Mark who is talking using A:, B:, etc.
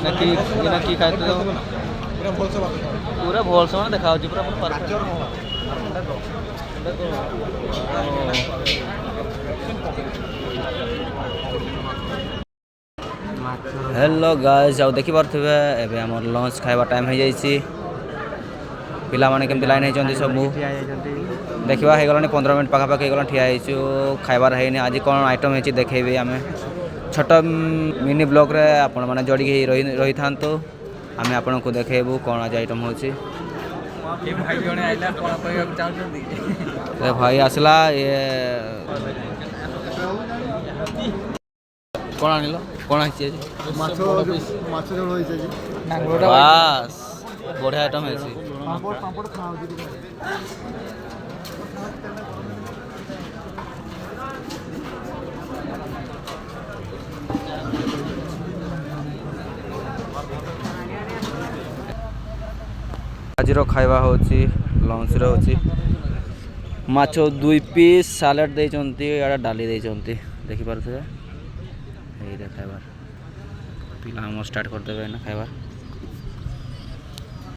A: ना कि ना कि खाते तो पूरा भलसे मैंने देखा पूरा परफेक्ट हेलो गाइस आउ देखि पारथिबे एबे हमर लंच खाइबा टाइम हो जाइछि पिला माने केमति लाइन हेचंदी सब देखिबा हे गलानी 15 मिनिट पाखा पाखी गला ठिया हेछु खाइबार हेनी आज कोन आइटम हेछि देखैबे आमे छोटा मिनी ब्लॉग रे आपण माने जोड़ी के रही थांतो आमे आपण को देखेबू कोन आज आइटम होछि ए भाई जणे आइला कोन कहबा चाहछंदी ए भाई आसला ये कोन आनिलो कोन आछि
B: माछो माछो झोल होइছে जी
A: बास बढ़िया आइटम हेछि
B: पापड़ पापड़ खाओ जी
A: आज खाइबा होछि लंच रे होछि माछो 2 पीस सालाड देइचंती एडा डाली देइचंती देखि पारथबे एई खाइबार पिला हम स्टार्ट कर देबे ना खाइबार